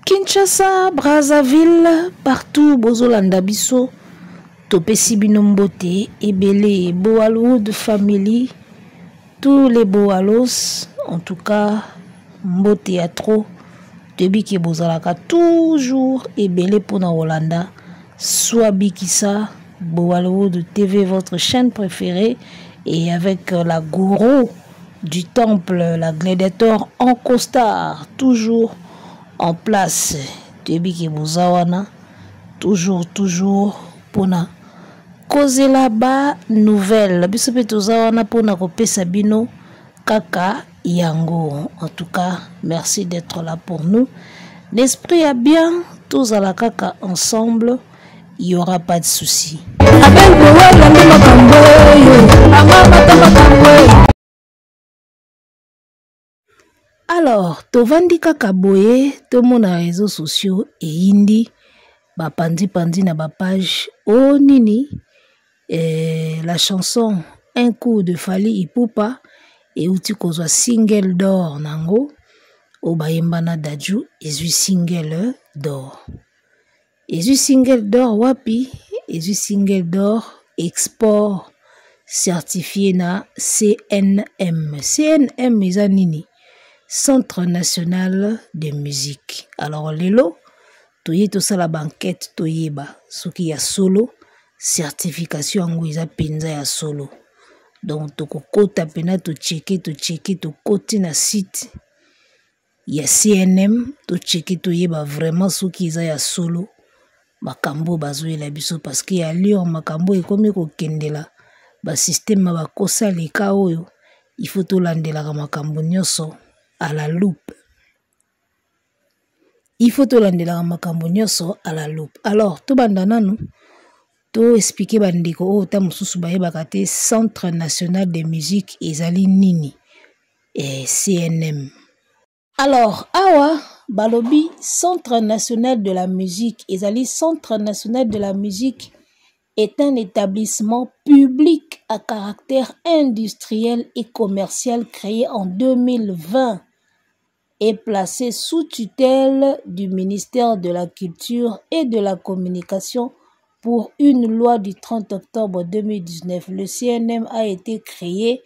Kinshasa, Brazzaville, partout, Bozolanda Biso, Topesi Binombote, Ebele, Boalwood Family, tous les Boalos, en tout cas, Mbote à trop, Tebiki Bozalaka, toujours Ebele Pona Holanda, soit Bikisa, Boalwood TV, votre chaîne préférée, et avec la gourou du temple, la gladiateur en costard, toujours en place. Tebiki Bozawana, toujours pona cause là-bas nouvelle. Bisope tozawana pona kopé Sabino Kaka Yango. En tout cas, merci d'être là pour nous. L'esprit est bien, tous à la Kaka ensemble, il n'y aura pas de souci. Alors, tovandi kaka boye, tout le monde a réseaux sociaux et indi, ba pandi na ba page, oh nini, la chanson Un coup de Fally Ipupa, et uti kozwa single d'or nango, o bayembana Dadju, ezu single d'or. Ezu single d'or wapi, ezu single d'or export certifié na CNM. CNM eza nini? Centre national de musique. Alors lelo, toye to sala banquette toyeba, soki ya solo, certification yango eza penza ya solo. Donc toko kota pena to checker to koti na site ya CNM, to checker toyeba vraiment soki eza ya solo. Makambo bazoela biso parce que ya lion makambo ekomi ko kendela. Ba système ba kosa leka oyo, il faut to landela ka makambo nyonso à la loupe. Il faut to landela makambo nyonso à la loupe. Alors, to bandana nous, to expliquer bandeko o ta mususu bayebaka te Centre national de musique ezali nini et CNM. Alors, awa balobi Centre national de la musique ezali Centre national de la musique est un établissement public à caractère industriel et commercial créé en 2020 et placé sous tutelle du ministère de la Culture et de la Communication pour une loi du 30 octobre 2019. Le CNM a été créé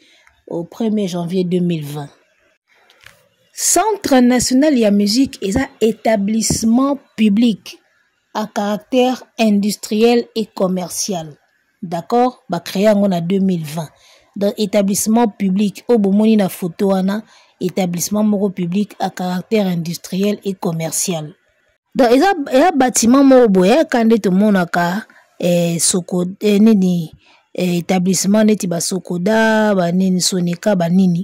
au 1er janvier 2020. Centre national de la musique est un établissement public à caractère industriel et commercial. D'accord? Ba créé en 2020. Dans établissement public, au bomoni na photo ana, établissement moro public à caractère industriel et commercial. Donc il y a bâtiment moro boye kande to monaka soko nini établissement neti ba sokoda ba nini sonika ba nini.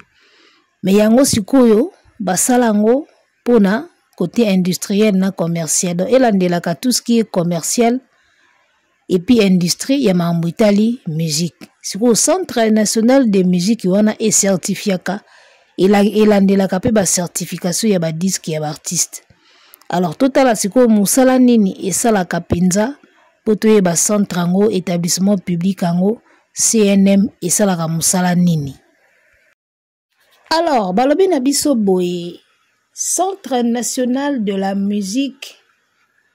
Mais yango sikoyo basalango pona côté industriel na commercial. Donc elandelaka tout ce qui est commercial et puis industrie ya mambo Italie musique. C'est au Centre national de musique wana est certifié ka elandelaka pe ba certification ya ba disque ya ba artiste. Alors total siko musala nini esalaka penza poto ye ba centre ango établissement public ango CNM esalaka musala nini. Alors balobi na biso boye Centre national de la musique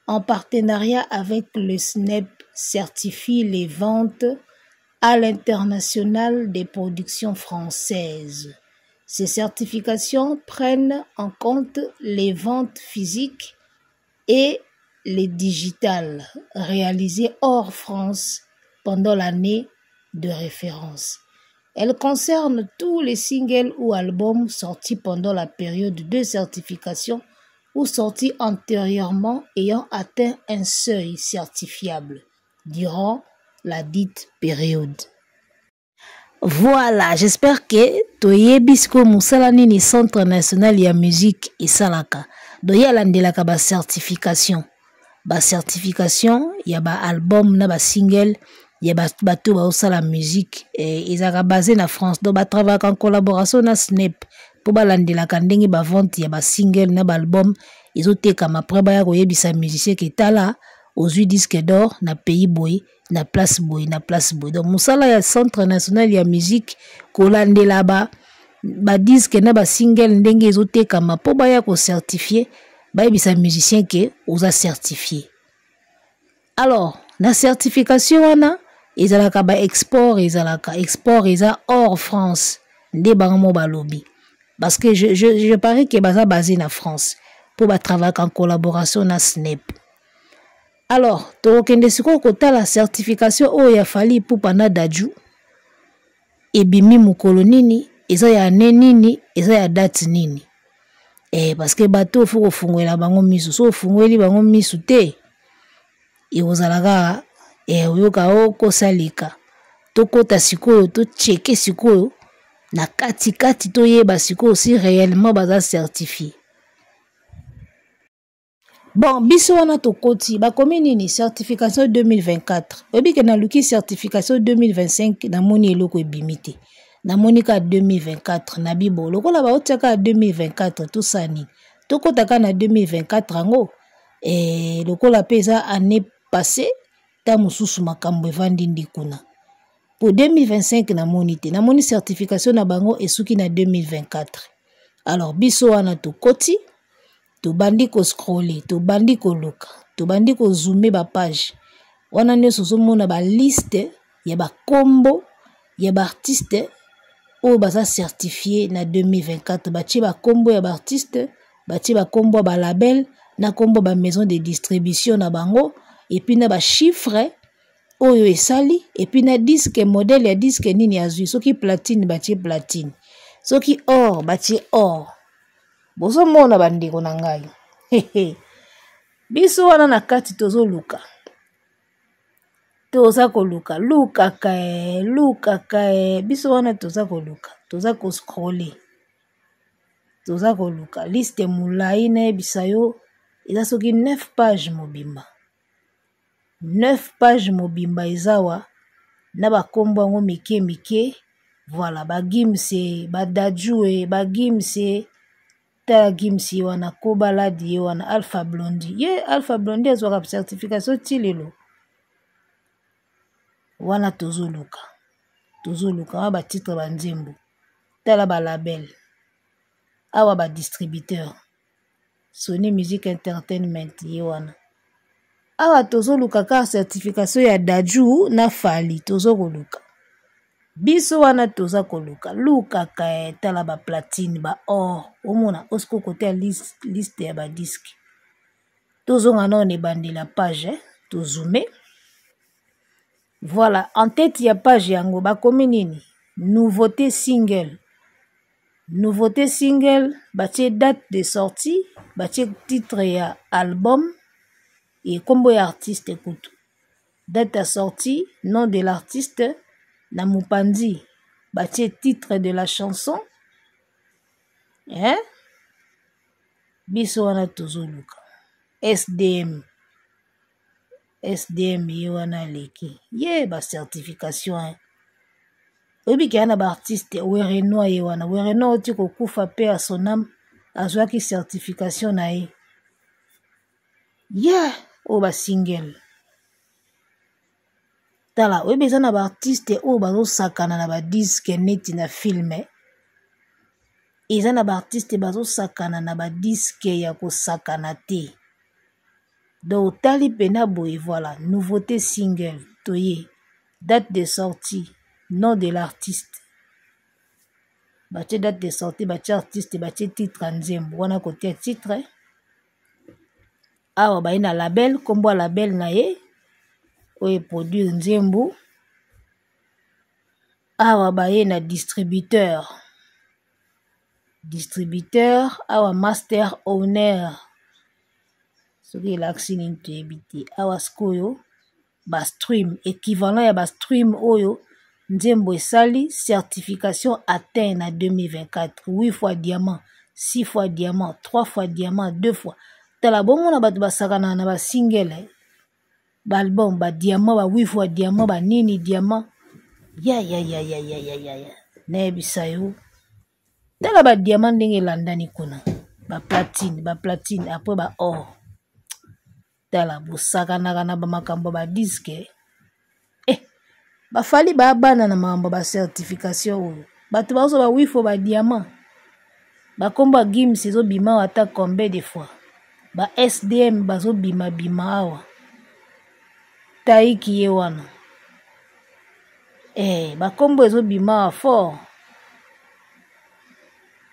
en partenariat avec le SNEP certifie les ventes à l'international des productions françaises. Ces certifications prennent en compte les ventes physiques et les digitales réalisées hors France pendant l'année de référence. Elles concernent tous les singles ou albums sortis pendant la période de certification ou sortis antérieurement ayant atteint un seuil certifiable durant la dite période. Voilà, j'espère que toyebisko musala nini Centre national ya musique et salaka. Doya landelaka ba certification. Ba certification ya ba album na ba single ya bato ba osala musique ezaka basé na France. Do ba travailler en collaboration na SNEP pour ba landelaka ndenge ba vente ya ba single na ba album ezoteka ma après ba koyebisa musicien ke tala ozui disque d'or na pays boy na place boy na place boy. Donc musala ya Centre national ya musique kolandela ba disque na ba single ndenge ezoteka ma po ba ya ko certifier bayebisa musicien ke oza certifié. Alors na certification wana ezalaka ba export eza hors France nde bango balobi parce que je parie que baza basé na France pour ba travailler en collaboration na SNEP. Alors tokende siko kotala certification oyo ya Fally Ipupa na Dadju ebimi mukolo nini eza ya ane nini eza ya date nini parce que bato faut kofungwela bango misu so fungweli bango misu te ekozalaka oyoka okosalika tokota sikoyo tocheke sikoyo na kati toyeba sikoyo si réellement baza certifié. Bon biso wana tokoti bakomi nini certification 2024 obike na luki certification 2025 na moni eloko ebimite na moni ka 2024 na bibo lokola baotiaka 2024 tout ça ni tokotaka na 2024 ango lokola pesa année passée ta mususu makambo evandi ndikuna pour 2025 na moni te na moni certification na bango esuki na 2024. Alors biso wana tokoti tobandi ko scroller tobandi ko luka tobandi ko zoomer ba page wana nyonso ozomona ba liste ya ba kombo ya ba artiste oyo baza certifié na 2024 batie ba kombo ya ba artiste batie ba kombo ba label na kombo ba maison de distribution na bango et puis na ba chiffre oyo esali et puis na disque modèle ya disque nini azui soki platine batie platine soki or batie or. Bozo mona bandeko na ngai biso wana na kati tozoluka toza koluka luka kae biso wana toza koluka toza ko scroller toza koluka liste mulai na bisayo eza soki 9 page mobimba 9 page mobimba ezawa na bakombo yango mike voilà bagimse badajue bagimse ta gimsi wana kobaladi wana Alpha Blondy ye Alpha Blondy azwaka certification tilelo wana tozoluka wa ba titre ba nzembo tala ba label awa ba distributeur Sony Music Entertainment ye wana awa tozoluka ka certification ya Dadju na Fally tozoluka biso wana toza koluka luka ka tala ba platine ba or omona osko côté liste ya ba disque tozonga na ne bandi la page to zoomer voilà en tête ya page yango bakomi nini nouveauté single batie date de sortie batie titre ya album et kombo ya artiste kutu date de sortie nom de l'artiste na mupandi batie titre de la chanson biso wana tozoluka SDM ye wana leki ye ba certification obiki ana ba artiste Wereno ye wana Wereno oti kokufa pe a sonam azwaki certification na ye o ba single tala oyebeza na ba artiste oyo bazosakana na ba disque neti na filme eza na ba artiste bazosakana na ba disque ya kosakana te donc tali pena boye voilà nouveauté single toye date de sortie nom de l'artiste batie date de sortie batie artiste batie titre nzembo wana kotia titre awa baye na label kombo label na ye oye produire nzembo awa baye na distributeur awa master owner soki elaksi nini toyebi te awa sikoyo ba stream équivalent ya ba stream oyo nzembo esali certification atteint na 2024 8 fois diamant 6 fois diamant 3 fois diamant 2 fois tala bomona bato basakana na ba single ba album ba diamant ba 8 fois diamant ba nini diamant ya nebisa yo tala ba diamant ndenge landani kuna ba platine après ba or tala bosakanaka na ba makambo ba disque ba Fally ba bana na makambo ba certification oyo bato bazo ba 8 fois ba diamant ba kombo gims ezo bima ata combien de fois ba SDM bazo bima bima awa taiki ye wana ba kombo ezo bima awa fort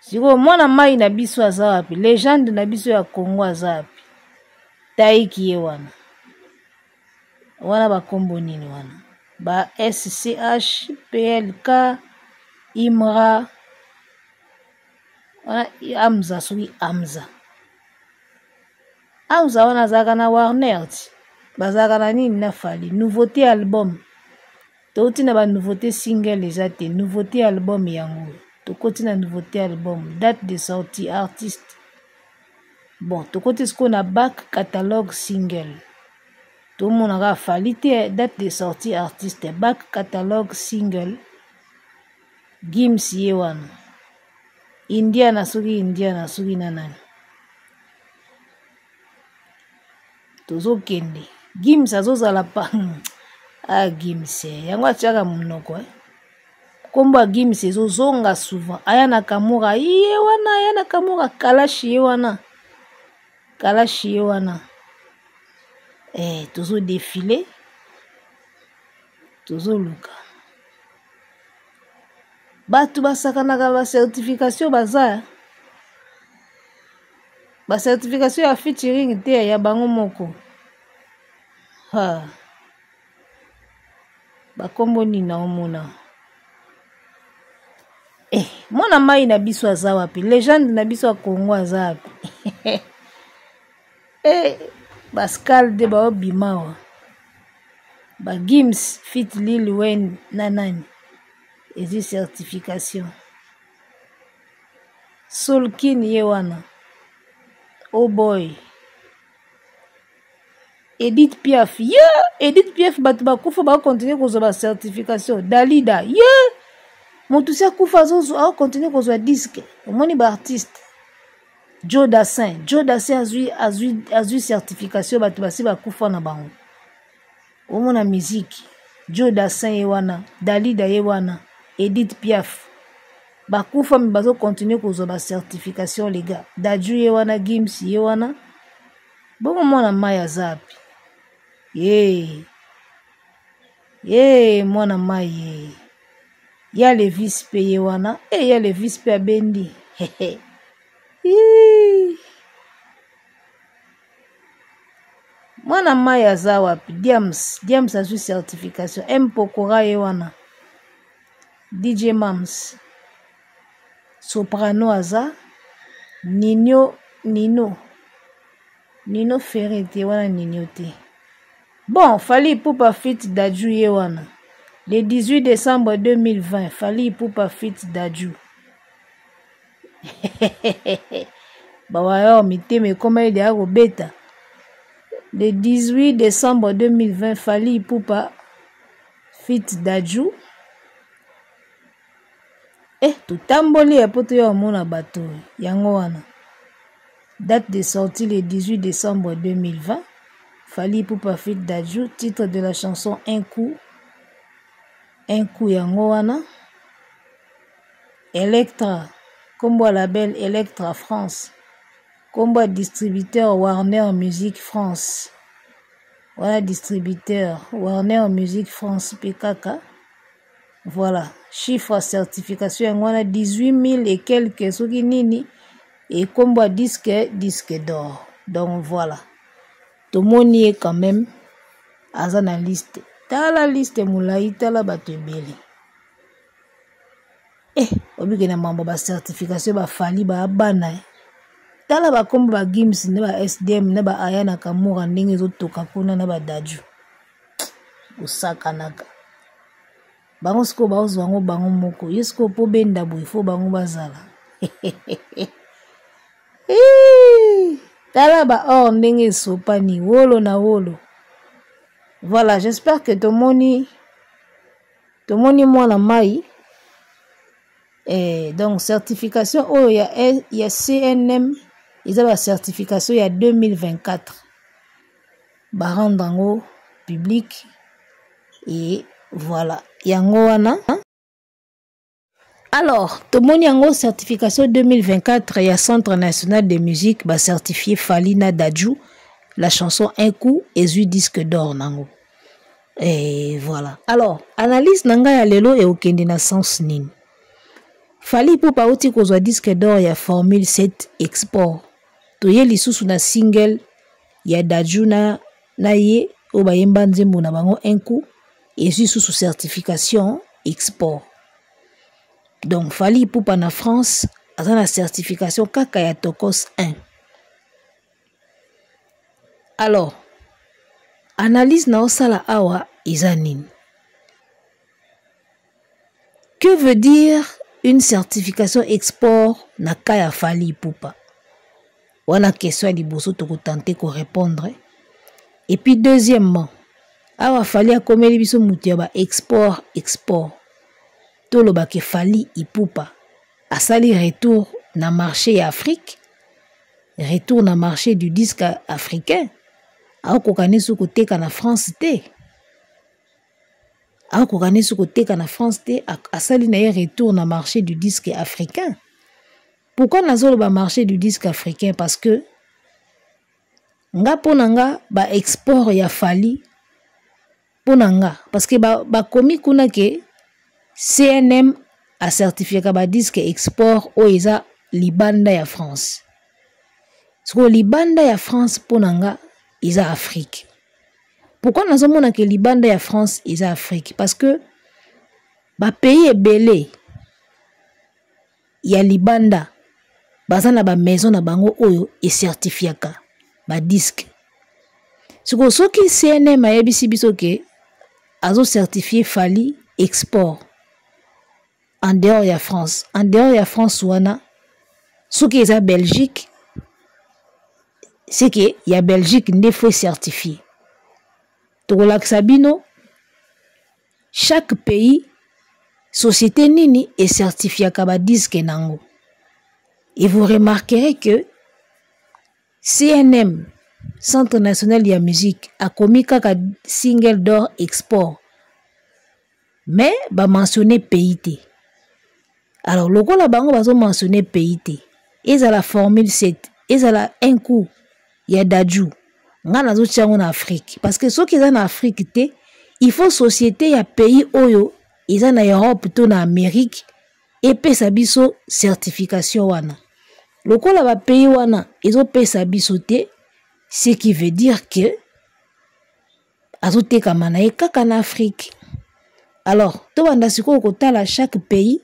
siko mwana mai na biso aza wapi legende na biso ya Congo aza wapi taiki ye wana ba kombo nini wana ba SCH PLK Imra Amza soki Amza wana zaka na Warner bazaka na nini na fali nouveauté album touti na ba nouveauté single déjà te nouveauté album yango tokoti na nouveauté album date de sortie artiste bon tokoti siko na back catalogue single tout le monde a fali te date de sortie artiste back catalogue single Gims ye wana Indiana soki na nani tozo kende Gims azozala pa Gims yango atiaka monoko kombo Gims ezozonga souvent aya na Kamura ye wana aya na Kamura Kalashi ye wana tozo défilé tozo luka batu basakanaka ba certification baza ba certification ya featuring te ya bango moko bakombo nini na omona mwana mai na biso aza wapi legende na biso ya Congo aza wapi Pascal de ba obimawa ba Gims fit Lil Wayne na nani ezi certification Solkin ye wana oh boy Edith Piaf Edith Piaf batu bakufa ba continuer kozwa ba certification Dalida motu sia kufa zozo a continuer kozwa disque omoni ba artiste Joe Dassin azui certification batu basi bakufa na bango omona musique Joe Dassin ye wana Dalida ye wana Edith Piaf bakufa mi bazo continuer kozwa ba certification les gars Dadju ye wana Gims ye wana bongo mwana mai azapi mwana mai ya Levis pe ye wana ya Levis pe abendi mwana mai aza wapi Diams azui certification Mpokora ye wana DJ Mams Soprano aza Nino Ferrete wana Nino te bon Fally Ipupa fit Dadju ye wana le 18 décembre 2020 Fally Ipupa fit Dadju bawayo miteme koma ile ya kobeta le 18 décembre 2020 Fally Ipupa fit Dadju tutamboli ya poto ya omona bato yango wana date de sortie le 18 décembre 2020 Fally Ipupa fit Dadju titre de la chanson un coup yango wana Electra kombo label Electra France kombo distributeur Warner Music France voilà distributeur Warner Music France PKK voilà chiffre certification yango wana 18 000 et quelques soki nini et kombo disque d'or donc voilà tomoni quand même aza na liste tala liste mulai tala bato ebele obike na mambo ba certification ba Fally ba bana tala ba kombo ba Gims ne ba SDM ne ba Aya na Kamura ndenge ezotoka kuna na ba Dadju osakanaka bango siko baozwa ngo bango moko yesko po benda boy fo bango bazala tala ba or ndenge esopani wolo na wolo. Voilà, j'espère que tomoni mwana mai donc certification oh il y a CNM ils ont la certification il y a 2024 ba rendre en public et voilà yango wana Alors, tomoni yango certification 2024 ya Centre National de Musique ba certifié Falina Dadju la chanson Un coup et disque d'or nango. Et voilà. Alors, analyse nanga ya lelo e okende na sens nini. Fali Ipupa uti kozwa disque d'or ya Formule 7 Export. Toye lisusu na single ya Dadju na ye o bayemba nzembo na bango Un coup et sous certification Export. Donc Fali Ipupa na France aza na certification kaka ya Tokos 1. Alors, analyse na osala awa izanin. Que veut dire une certification export na kaya Fali Ipupa? Wana question liboso toko tenter ko répondre. Et puis deuxièmement, awa Fali akomeli biso mutu ya ba export. Tolo ba ke Fali Ipupa asali retour na marché ya Afrique, retour na marché du disque africain. Akokani suko teka na France te. Akokani suko teka na France te, asali na ye retour na marché du disque africain. Pourquoi nazolo ba marché du disque africain? Parce que nga ponanga ba export ya Fali ponanga parce que ba komi kuna ke CNM a certifié ka ba disque export o eza libanda ya France. Siko libanda ya France ponanga Isa Afrique. Pourquoi nous avons que Libanda ya France Isa Afrique? Parce que ba pays ebele ya Libanda bazana ba maison na bango oyo e certifiaka ba disque. Siko soki CNM ayebisi biso ke azo certifié Fali export en dehors ya France. En dehors ya France wana soki eza Belgique, c'est que y a Belgique ne faut certifier. Tolak Sabino, chaque pays, société nini est certifié à disque nango. Et vous remarquerez que CNM, Centre National de la Musique, a commis kaka single d'or export. Mais ba mentionner PIT. Alors le la bango va mentionner PIT. Et à la Formule 7, et à la Un coup. Il y a Dadju. Nga nazo tiango na Afrique. Parce que ceux qui sont en Afrique, il faut société ya pays oyo, ils sont en Europe, tout en Amérique, et pe sabiso certification wana. Lokola ba pays wana, ils ont pe sabiso te, ce qui veut dire que azote kamana e kaka na Afrique. Alors, to banda siko kotala chaque pays,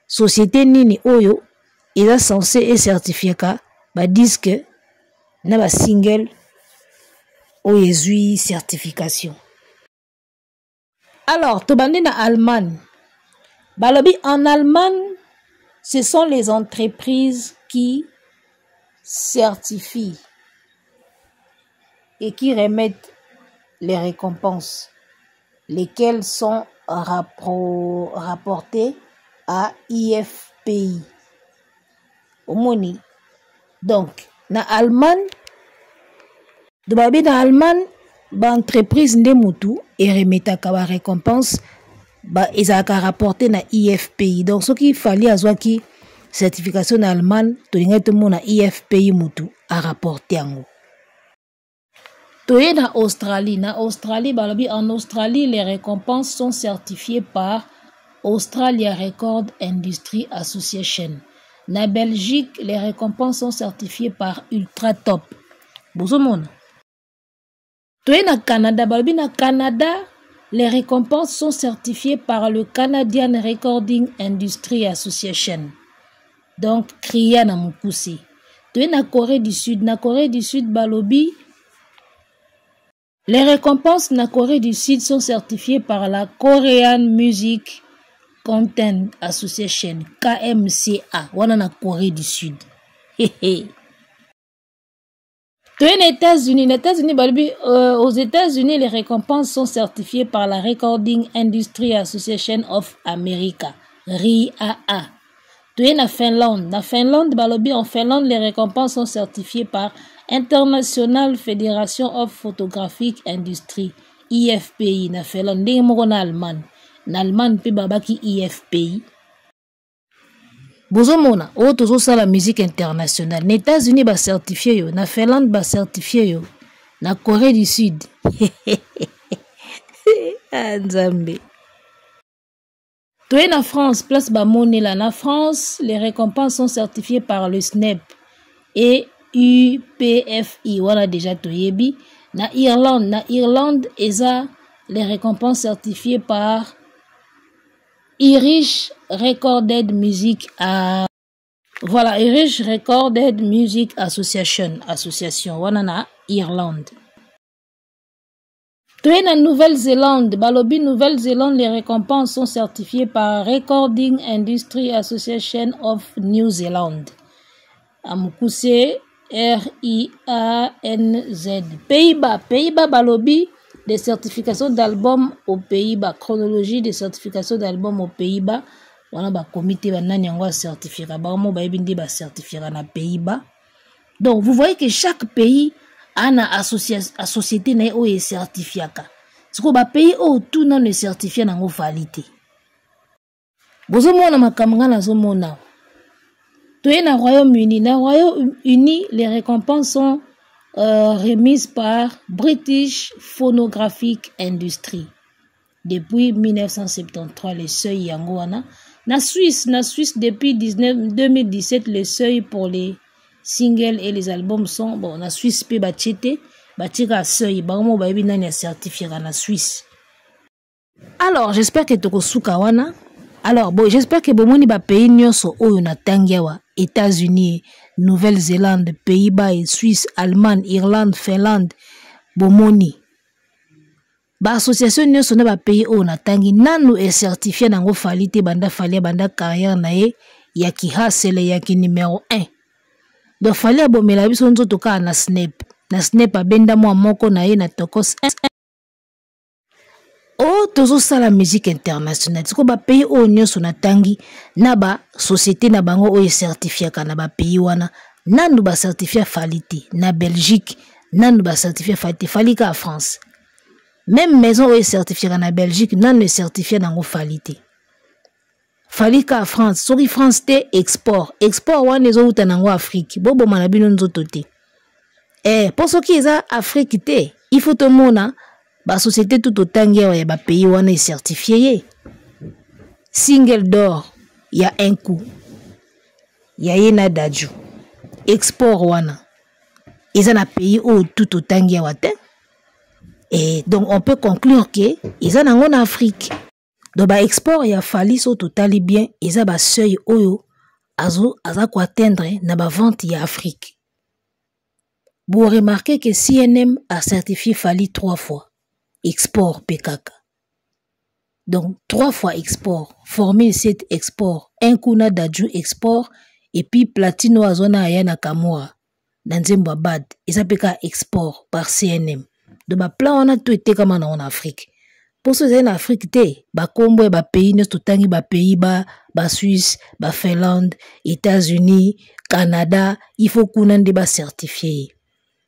société nini oyo, ils sont censés et certifié ka ba disque na ba single o yezui certification. Alors, tobandi na Allemagne. Balobi en Allemagne, ce sont les entreprises qui certifient et qui remettent les récompenses, lesquelles sont rapportées à IFPI. Omoni. Donc, na Allemagne, de na Allemagne, ba entreprise ndemutu et remeta ka ba récompense ba ezaka rapporté na IFPI. Donc ce qui fallait azwa ki certification na Allemagne, to linga to mona IFPI mutu a rapporté ango. Toye na Australie, balobi en Australie les récompenses sont certifiées par Australia Record Industry Association. Na Belgique, les récompenses sont certifiées par Ultra Top. Bozomona. Toye na Canada, balobi na Canada, les récompenses sont certifiées par le Canadian Recording Industry Association. Donc, Kriya na Mukuse. Toye na Corée du Sud, balobi, les récompenses na Corée du Sud sont certifiées par la Korean Music Content Association, KMCA, wana na Corée du Sud. Aux États-Unis, les récompenses sont certifiées par la Recording Industry Association of America, RIAA. En Finlande, en Finlande, les récompenses sont certifiées par International Federation of Photographic Industry, IFPI. En Finlande, en Allemagne, pe babaki IFPI. bozomona o tozo sala musique internationale na États-Unis ba certifié yo, na Finlande ba certifié yo, na Corée du Sud. Ah, Nzambe. Toi na France, place ba monela na France, les récompenses sont certifiées par le SNEP et UPFI. Voilà déjà toyebi. Na Irlande, eza les récompenses certifiées par Irish Recorded Music à voilà, Irish Recorded Music Association, wana na Irlande. Toi na Nouvelle-Zélande, balobi Nouvelle-Zélande, les récompenses sont certifiées par Recording Industry Association of New Zealand. Amukuse RIANZ. Pays-Bas balobi des certifications d'albums aux Pays-Bas, chronologie des certifications d'albums aux Pays-Bas. Wana ba comité ba nani yango certifiera ba mo ba ebindi ba certifiera na Pays-Bas. Donc vous voyez que chaque pays a na société na o e certifiaka. Siko ba pays o tout na ne certifia nango validité. Bozo mona makamanga na zo mona. Toi na Royaume-Uni, les récompenses sont remises par British Phonographic Industry. Depuis 1973, les seuils yango wana. Na Suisse, depuis 2017, les seuils pour les singles et les albums sont bon. Na Suisse pe bachete, batika seuil, bango ba ebina na certifié na Suisse. Alors, j'espère que tokosuka wana. Alors, bon, j'espère que bomoni ba pays nyonso oyo na tangiawa, États-Unis, Nouvelle-Zélande, Pays-Bas, Suisse, Allemagne, Irlande, Finlande, bomoni. Ba association nyonso na ba pays oyo na tangi nanu e certifié nango falite banda falia banda carrière na ye ya ki hasele ya ki numéro 1. Do falia bomela biso nzoto ka na Snap. Na Snap abenda moko na ye na tokos. Oh, tozo sala musique internationale. Tiko ba pays o nyonso na tangi na ba société na bango o certifié ka na ba pays wana. Nanu ba certifié falite na Belgique, nanu ba certifié falite falika à France. Même maison o certifié na Belgique, nanu certifié nango falite. Falika à France, soki France te export wana ezo uta nango Afrique. Bobo manabino nzoto te. Pour ce qui est Afrique te, il faut te mona ba société tout autant ya ba pays wana est certifié. Single d'or, il y a un coup. Il y a yena daju. Export wana. Ils ont un pays où tout autant ya wate. Et donc on peut conclure que ils ont en Afrique. Donc ba export ya fali so totali bien, ils ont ba seuil oyo aza ko atteindre na ba vente ya Afrique. Vous remarquez que CNM a certifié Fali 3 fois. Export PKK. Donc 3 fois export. Formule 7 export. Un kuna daju export. Et puis Platino Azona Ayana Kamura. Dans Zimbabwe. Et ça peut export par CNM. Donc ba plan on a tout été comme en Afrique. Pour ce en Afrique te, ba Combo ba pays ne tout tangi ba Pays-Bas, ba Suisse, ba Finlande, États-Unis, Canada, il faut qu'on ait ba certifié.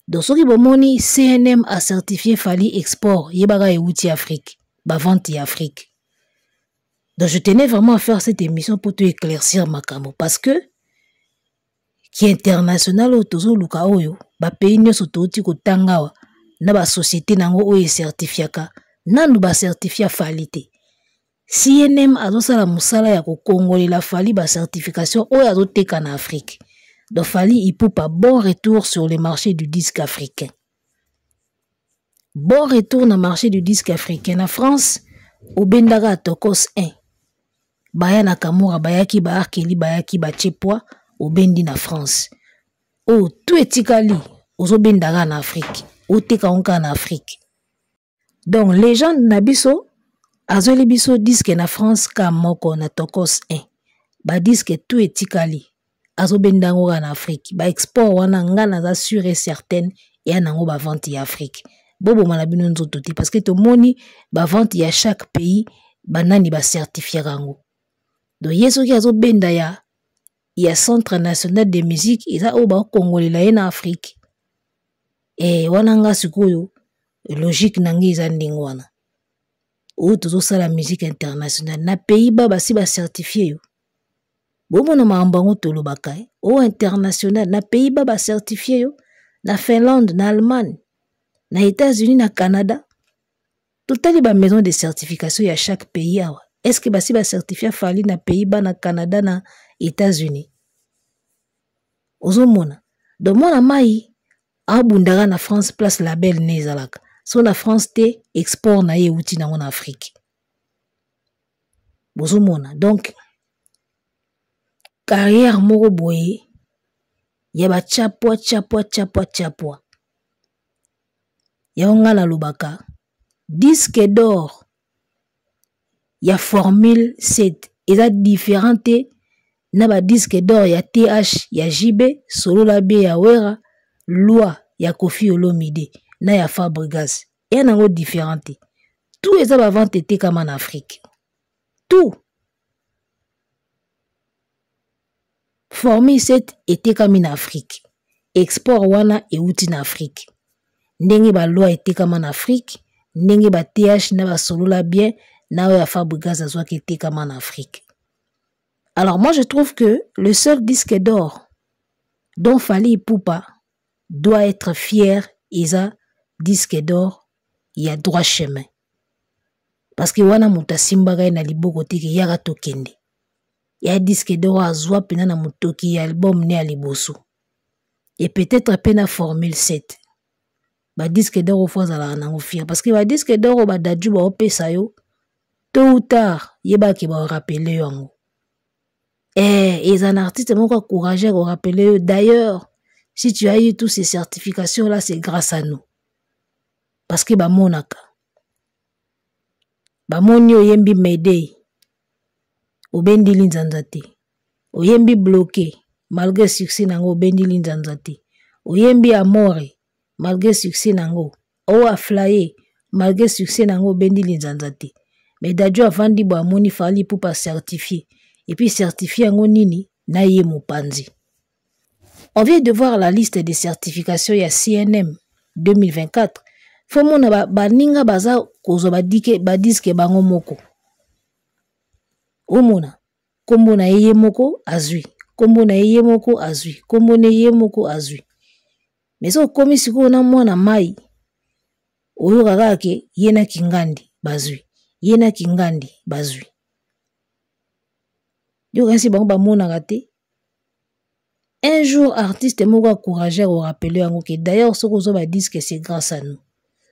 Donc, ce qui bomoni, CNM a certifié Fali Export, Yebaga et Outi Afrique, Bavante Afrique. Donc, je tenais vraiment à faire cette émission pour te éclaircir ma camo. Parce que, qui est international, otozo luka oyo, ba pays nyo sototi ko tangawa, na ba société nango oye certifiaka, nanu ba certifia Falite. CNM azo la musala ya ko kongoli la Fali ba certification oyo azo teka na Afrique. Donc, Fali, il peut pas bon retour sur le marché du disque africain. Bon retour dans le marché du disque africain. En France, au Bendaga Tokos 1. Baya Nakamura, Bayaki, Baakeli, Bayaki, Bachepwa, au Bendi na France. Oh, tout est tikali, au Bendaga en Afrique. Au Tekaonka en Afrique. Donc, les gens Nabiso, Azoli Biso disque na France, Kamoko, na Tokos 1. Ba disque tout est tikali. Azobendango en Afrique. Ba export wana ngana za sûr et certaine et anango ba vente en Afrique. Bobo malabino nzototi parce que to moni ba vente ya chaque pays banani ba certifier rango. Donc yeso ki azobenda ya Centre National de Musique eza o ba kongolela en Afrique. Et wana nga sikoyo logique nangi eza ndingo wana. O tozo sala musique internationale na Pays-Bas basi ba certifier yo. Bomo na maambango tolobaka o international na Pays-Bas ba certifié yo, na Finlande, na Allemagne, na États-Unis, na Canada. Totali ba maison de certification ya chaque pays awa. Est-ce que basi ba certifié fali na Pays-Bas, na Canada, na États-Unis? Ozomona. Donc mona mai abundaka na France place label nezalaka. So na France te export na ye uti na Afrique. Ozomona. Donc carrière moko boye ya ba chapwa. Ya ngala lobaka disque d'or ya formule 7 eza différente na ba disque d'or ya TH ya JB solo la be ya Wera loi ya Koffi Olomide na ya Fabregas ya nango différente. Tout eza ba vente te kama en Afrique. Tout formule 7 était comme en Afrique. Export wana euti na Afrique. Ndenge ba loi était comme en Afrique. Ndenge ba TH na ba solo la bien na ya Fabregas azwa qui était comme en Afrique. Alors moi je trouve que le seul disque d'or dont Fally Ipupa doit être fier isa disque d'or ya droit chemin. Parce que wana muta simbaga na liboko tiki yaka tokende. Ya disque d'or azwa pena na mutoki ya album ne aliboso. Et peut-être pena formule 7. Ba disque d'or au fois la nango fier parce que ba disque d'or ba daju ba opesa yo tôt ou tard yeba ki ba rappeler yango. Et un artiste moko encouragé au rappeler. D'ailleurs, si tu as eu toutes ces certifications là, c'est grâce à nous. Parce que ba monaka. Ba moni oyembi Mayday. Obendi linzanzate. Oyembi bloqué malgré succès nango obendi linzanzate. Oyembi Amore malgré succès nango. O a flyé malgré succès nango obendi linzanzate. Mais dadjo avandi bo amoni Fally Ipupa certifié. Et puis certifié en nini na ye mopanzi. On vient de voir la liste des certifications ya CNM 2024. Faut mona ba ninga baza kozo ba diske bango moko. Omona kombo na ye moko azui. Kombo na ye moko azui. Kombo na ye moko azui. Mais so komi siko na mwana mai. Oyo kakake yena kingandi bazui. Yena kingandi bazui. Un jour, artiste moko encouragé au rappeler en que d'ailleurs ce qu'on va dire que c'est grâce à nous.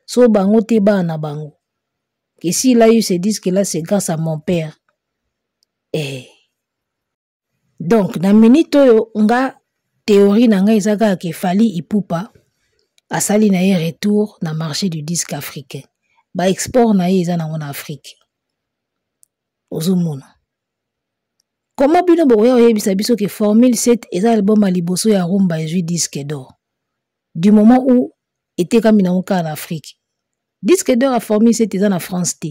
So bango te ba na bango. Que s'il a eu ce disque là, c'est grâce à mon père. Donc, na minute oyo nga théorie na nga izaka ke Fally Ipupa asali na ye retour na marché du disque africain. Ba export na ye iza na en Afrique. Ozomona. Comment bino boya oyebisa biso que formule 7 eza album à liboso ya rumba ezui disque d'or. Du moment où était comme en Afrique. Disque d'or à formule 7 eza na France te.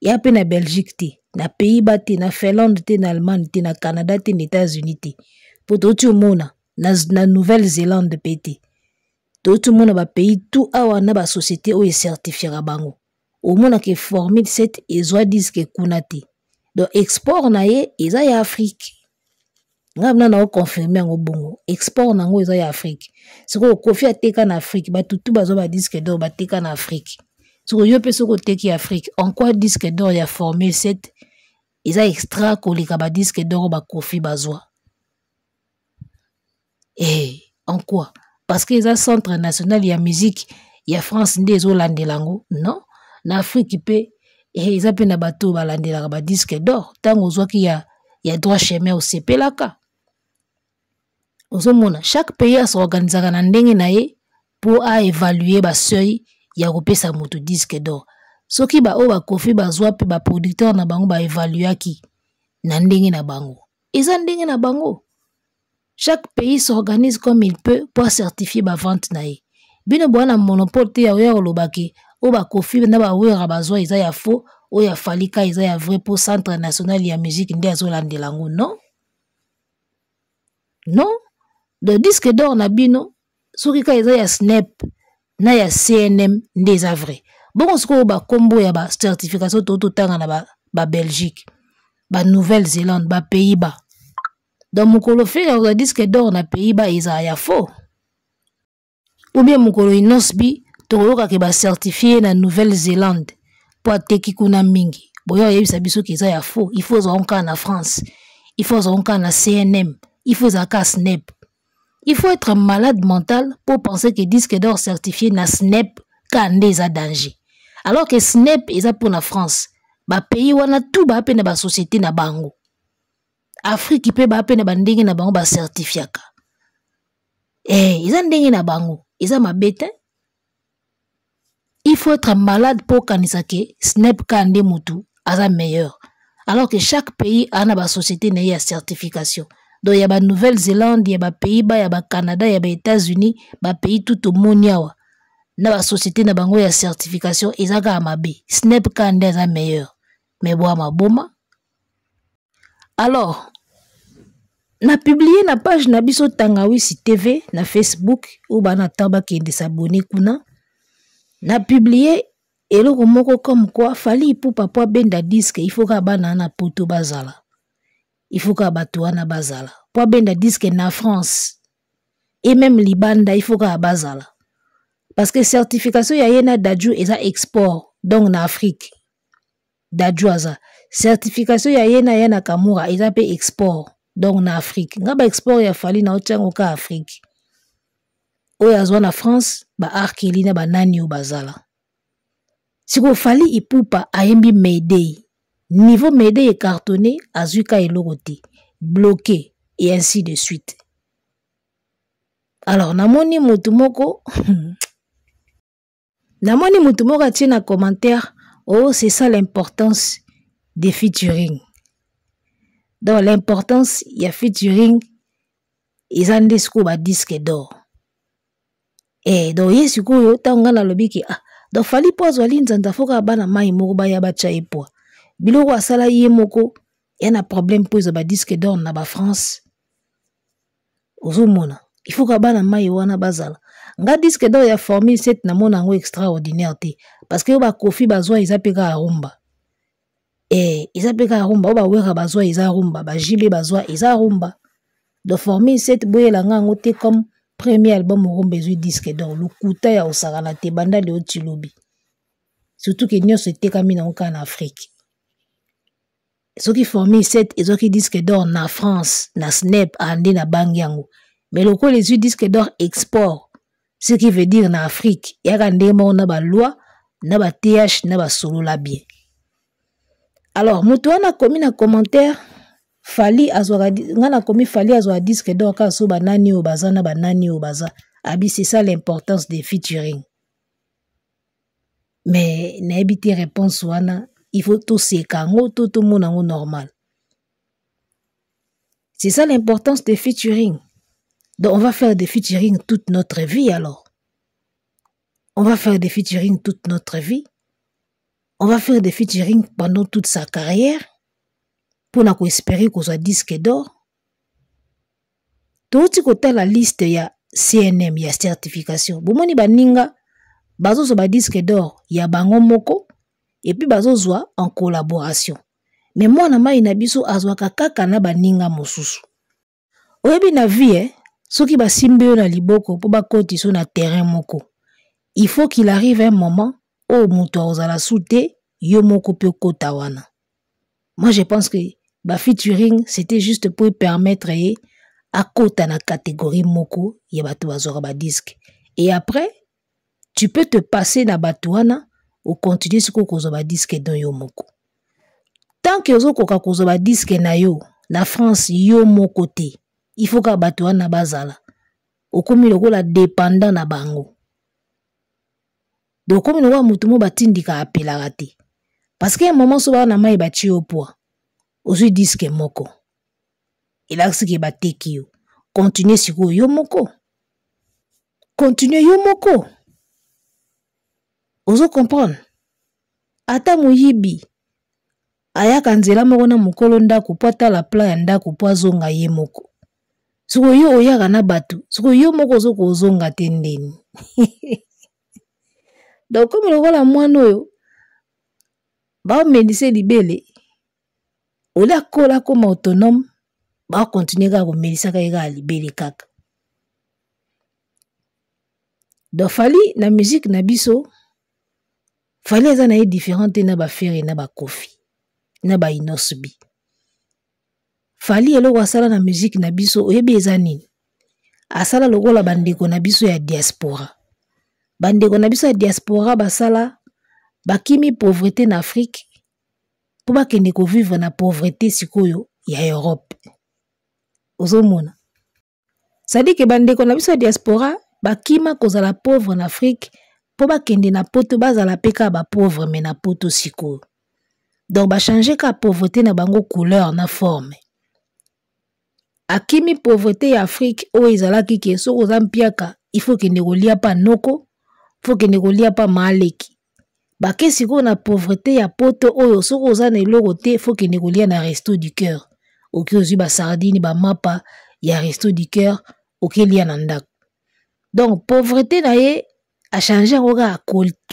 Et après na Belgique te, na Pays-Bas te, na Finlande te, na Allemagne te, na Canada te, na États-Unis te. Pour tout le monde na Nouvelle-Zélande te. Tout le monde ba pays tout awa na ba société o certifiera bango. Au monde que formule 7 ezwa disque kuna te. Donc export na ye eza ya Afrique. Ngabna na confirmer ngo bongo. Export na ngo eza ya Afrique. Siko Koffi ateka na Afrique, ba tutu bazo ba disque d'or ba teka na Afrique. Siko yo pe soko teki Afrique. En quoi disque d'or ya formule 7 eza extra kolika ba disque d'or ba Koffi bazwa. En quoi? Parce que eza centre national ya musique ya France nde zo landelango, non? Na Afrique pe eza pe na bato balandelaka ba disque d'or tango ozwaki ya droit chemin au sepelaka. Ozomona chaque pays s'organisaka na ndenge na ye pour a évaluer ba seuil ya kopesa moto disque d'or. Soki ba o ba Koffi bazwa pe ba producteur na bango ba évaluaki na ndenge na bango. Eza ndenge na bango. Chaque pays s'organise comme il peut pour certifier ba vente na ye. Bino bwana monopole te ya olobaki o ba Koffi na ba wera bazwa eza ya faux o ya Fally ka eza ya vrai pour centre national ya musique nde azolandelango, non? Non? Le disque d'or na bino soki ka eza ya Snap na ya CNM nde eza vrai. Bon siko ba kombo ya ba certification to tanga na ba Belgique, ba Nouvelle-Zélande, ba Pays-Bas. Donc mokolo fait un disque d'or na Pays-Bas eza ya faux. Ou bien mokolo inosbi toroka ke ba certifié na Nouvelle-Zélande pour teki kuna mingi. Boyo yebisa biso ke eza ya faux. Il faut zonka na France. Il faut zonka na CNM. Il faut zaka SNEP. Il faut être malade mental pour penser que disque d'or certifié na SNEP kande eza danger. Alors que SNEP eza pour la France. Ba pays wana tout ba pe na ba société na bango. Afrique pe ba pe na bandenge na bango ba certifiaka. Eza ndenge na bango. Eza mabete. Il faut être malade pour kanisa ke SNEP kande mutu aza meilleur. Alors que chaque pays a na société na ya certification. Donc il y a ba Nouvelle-Zélande, il y a ba Pays-Bas, il y a ba Canada, il y a ba États-Unis, ba pays tout au monde yawa. Na ba société na bango ya certification ezaka amabe. SNEP kande aza meilleur. Mais boa maboma. Alors na publié na page na biso Tangawisi TV na Facebook ou bana taba kende s'abonner kuna. Na publié eloko moko comme quoi Fally Ipupa po benda disque il faut ka bana na poto bazala. Il faut ka batuana bazala. Po benda disque na France et même Libanda il faut ka bazala. Parce que certification ya yena dadju eza export donc na Afrique. Dadju aza. Certification ya yena Nakamura eza pe export donc na Afrique. Nga ba export ya Fally na otiango ka Afrique. Oya zwa na France ba arkeli na ba nani o bazala. Siko Fally Ipupa ayembi Mayday. Niveau Mayday est cartonné, azuka eloroté, bloqué, et ainsi de suite. Alors, namoni mutumoko, namoni mutumoko a tient un commentaire, oh, c'est ça l'importance des featuring. Donc, l'importance, il y a featuring, ils ont des scouts à disque d'or. Et donc, il y a ce qu'on a dans le biki, ah, donc, Fally pose walin zantafoka bana mai moruba ya bacha epoa. Biloko asala ye moko yana problème pour ba disque d'or na ba France. Ozomona, il faut ka bana mai wana bazala. Nga disque d'or ya Formule 7 na mona ngo extraordinaire te parce que ba Kofi bazwa izapeka rumba. Izapeka rumba ba wera bazwa iza rumba, ba JB bazwa iza rumba. De Formule 7 boyela nga ngo te comme premier album rumba besoin disque d'or lukuta ya osakana te banda le otilobi. Surtout que nyo se tekami na en Afrique. Ceux qui Formule 7 et ceux qui disent que d'or na France, na SNEP, andi na bangiango. Mais le coup les disques d'or export, ce qui veut dire na Afrique, y a gandé mo na ba loi, na ba TH, na ba solo la bien. Alors, mutuana na commis na commentaire, Fally azwa ngana commis Fally azwa disque d'or ka so banani o baza na banani o baza. Abi c'est ça l'importance des featuring. Mais na ebiti réponse wana il faut tout sekango tout monango normal. C'est ça l'importance des featuring. Donc on va faire des featuring toute notre vie alors. On va faire des featuring toute notre vie. On va faire des featuring pendant toute sa carrière pour na ko espérer qu'on soit disque d'or. Tout côté la liste ya CNM ya certification. Bomoni baninga bazo so ba disque d'or ya bango moko. Et puis bazozwa en collaboration. Mais moi na mai na biso azwa kaka na baninga mosusu. Oyebi na vie soki basimbe yo na liboko po bakoti so na terrain moko. Il faut qu'il arrive un moment où muto ozala soute yo moko pe kota wana. Moi je pense que ba featuring c'était juste pour permettre à kota na catégorie moko ya bato bazora ba disque. Et après tu peux te passer na batuana ou continuer ce qu'on a disque dans yo moko. Tant que vous avez disque na yo, la France yo moko te, il faut que batoa na bazala. Ou comme il la dépendant na bango. Donc comme il y mutumo batindi ka apela te. Parce qu'à un moment souvent na mai bati au poids. Ozu disque moko. Il a ce qui bateki yo. Continuez sur yo moko. Continuez yo moko. Ozo comprendre. Ata muyibi. Ayaka nzela moko na mukolo ndako po ata la pla ya ndako po azonga ye moko. Siko yo oyaka na batu. Siko yo moko ozo kozonga te ndeni. Donc comme lokola mwana oyo ba medicine libele. Ola kola comme autonome. ba continuer ka komelisa ka eka libeli kaka. Donc Fally na musique na biso Fally eza na ye différente na ba Ferry na ba Koffi na ba Inosbi. Fally eloko asala na musique na biso oyebi eza nini? Asala lokola bandeko na biso ya diaspora. Bandeko na biso ya diaspora basala bakimi pauvreté na Afrique po bakende ko vivre na pauvreté sikoyo ya Europe. Ozomona. C'est-à-dire que bandeko na biso ya diaspora bakima kozala pauvre en Afrique po bakende na poto bazala peka ba pauvre mais na poto sikoyo. Donc ba changer ka pauvreté na bango couleur na forme. Akimi pauvreté ya Afrique o ezalaki ke soko zampiaka il faut kende kolia pa noko, faut kende kolia pa maleki. Bake sikoyo na pauvreté ya poto oyo soko za na eloko te faut kende kolia na resto du cœur. Oki ozwi ba sardine ba mapa ya resto du cœur oki lia na ndako. Donc pauvreté na ye a changé à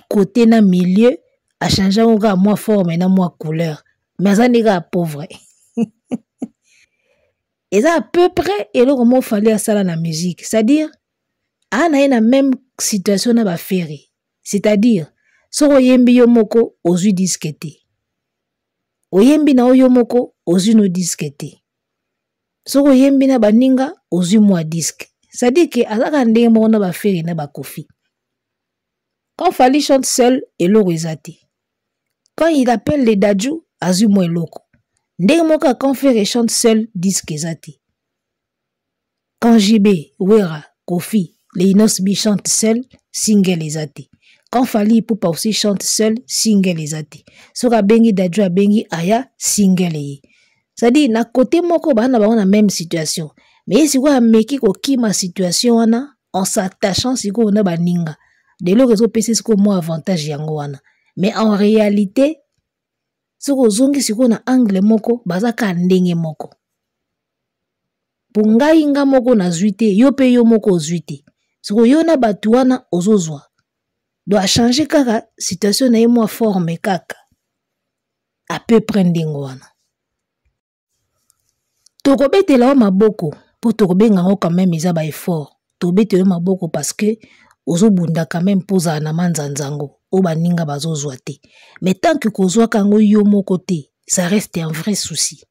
côté na milieu, a changé à moi forme na moi couleur. Mais ça n'est pas pauvre. Et ça à peu près et là comment fallait à ça dans la musique, c'est-à-dire a na la même situation na ba Ferry. C'est-à-dire so oyembi yo moko ozwi disquete. Oyembi na yo moko ozwi no disquete. So oyembi na baninga ozwi moi disque. C'est-à-dire que azaka ndenge moko na ba Ferry na ba Koffi. Quand Fally chante seul, eloko ezati. Quand il appelle les Dadju, azui mo eloko. Ndenge moka quand Ferry chante seul, disque ezati. Quand JB, Wera, Koffi, les Inosbi chantent seul, single ezati. Quand Fally Ipupa aussi chante seul, single ezati. Soka bengi Dadju a bengi aya, single eye. C'est-à-dire, na côté moko bana ba on a même situation. Mais si quoi meki ko kima situation wana, en s'attachant si ko na baninga. De l'eau réseau PC c'est comme moi avantage yango wana. Mais en réalité, ce que zongi si ko na angle moko, bazaka ndenge moko. Punga inga moko na zuite, yo pe yo moko zuite. Ce que yo na batu wana ozozwa. Doit changer kaka situation na ye moi forme kaka. À peu près ndenge wana. Tokobete la maboko. Pour tokobenga ngo quand même isa ba effort. Tobete la maboko parce que ozobunda quand même poza na manzanzango o baninga bazozwa te. Mais tant que kozwa kango yo moko te, ça reste un vrai souci.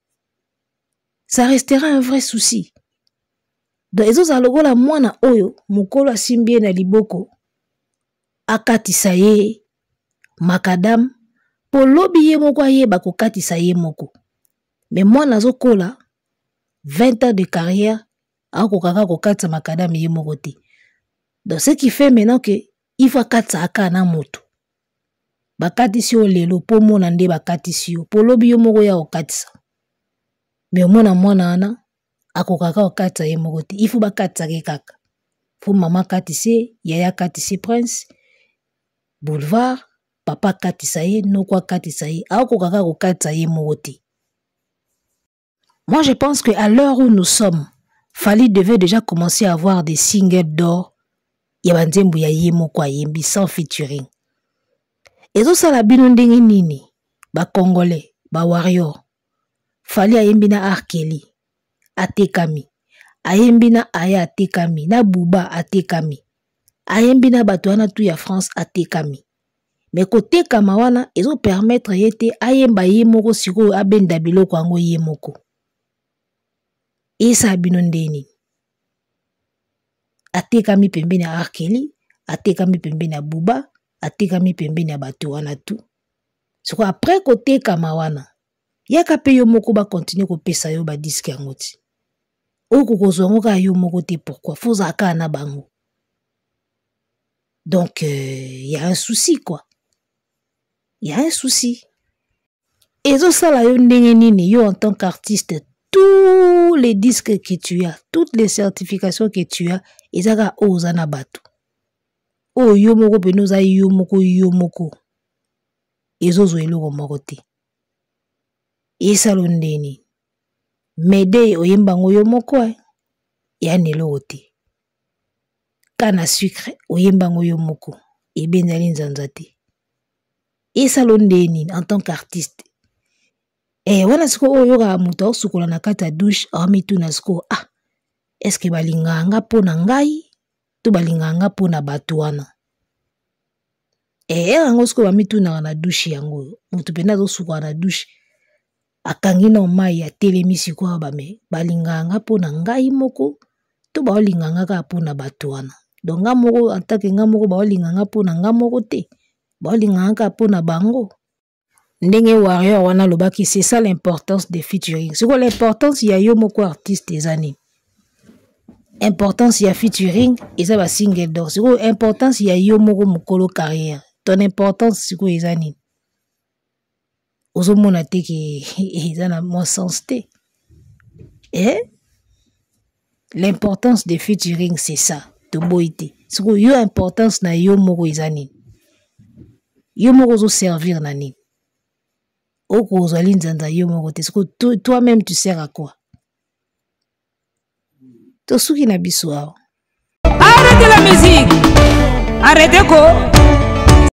Ça restera un vrai souci. Donc ezoza lokola mwana oyo mukolo asimbie na liboko akatisa ye makadam po lobi ye moko ayeba kokatisa ye moko. Mais mwana azokola 20 ans de carrière akokaka kokatisa makadam ye moko te. Donc ce qui fait maintenant que il faut katsa aka na moto. Bakatisi o lelo po mona nde bakatisi yo. Po lobi yo moko ya okatisa. Mais mwana ana akokaka okatsa ye moko te. Il faut bakatsa ke kaka. Faut maman katise, yaya katisi Prince, Boulevard, papa katisa ye, noko katisa ye. Akokaka okatsa ye moko te. Moi je pense que à l'heure où nous sommes, Fally devait déjà commencer à avoir des singles d'or. Yabanzembu ya yemo kwa yembi sans featuring. Ezo sala bino ndenge nini ba Congolais, ba warrior. Fally ayembi na Arkeli, atekami. Ayembi na Aya atekami, na Buba atekami. Ayembi na bato wana tu ya France atekami. Mais kote kama wana ezo permettre yete ayemba yemoko siko abenda biloko yango yemoko. Esa bino ndeni. Atekami pembeni ya Arkeli, atekami pembeni ya Buba, atekami pembeni ya bato wana tu. Siko après kote kama wana, yaka pe yo moko ba continue ko pesa yo ba disque yango ti. Oko kozongo ka yo moko te pourquoi? Faut zaka na bango. Donc y a un souci quoi. Y a un souci. Ezo sala yo ndenge nini yo en tant qu'artiste, tous les disques que tu as, toutes les certifications que tu as, ezaka ozana bato. O yo moko penoza yo moko. Ezozo eloko moko te. Esalo ndeni. Mede oyembango yo moko ya neloko te. Kana sucre oyembango yo moko. Ebenzali nzanza te. Esalo ndeni en tant qu'artiste. wana siko oyo yoka moto sukola na kata douche amituna siko est-ce que balinganga pona ngai to balinganga pona bato wana yango siko bamituna na douche yango moto penda zo sukola na douche akangi na mai ya telemi siko bame balinganga pona ngai moko to balinganga ka pona bato wana donc nga moko atake nga moko balinganga pona nga moko te balinganga ka pona bango. Ndenge warrior wana lobaki c'est ça l'importance des featuring. C'est quoi l'importance ya yo moko artiste ezani? Importance ya featuring eza ba single d'or. C'est quoi importance ya yo moko mokolo carrière? Ton importance c'est quoi ezani? Ozomona te ki eza na mon sens te. L'importance des featuring c'est ça. To boite. C'est quoi yo importance na yo moko ezani? Yo moko zo servir na nini? Toi-même tu sers à quoi? Arrêtez la musique! Arrêtez quoi?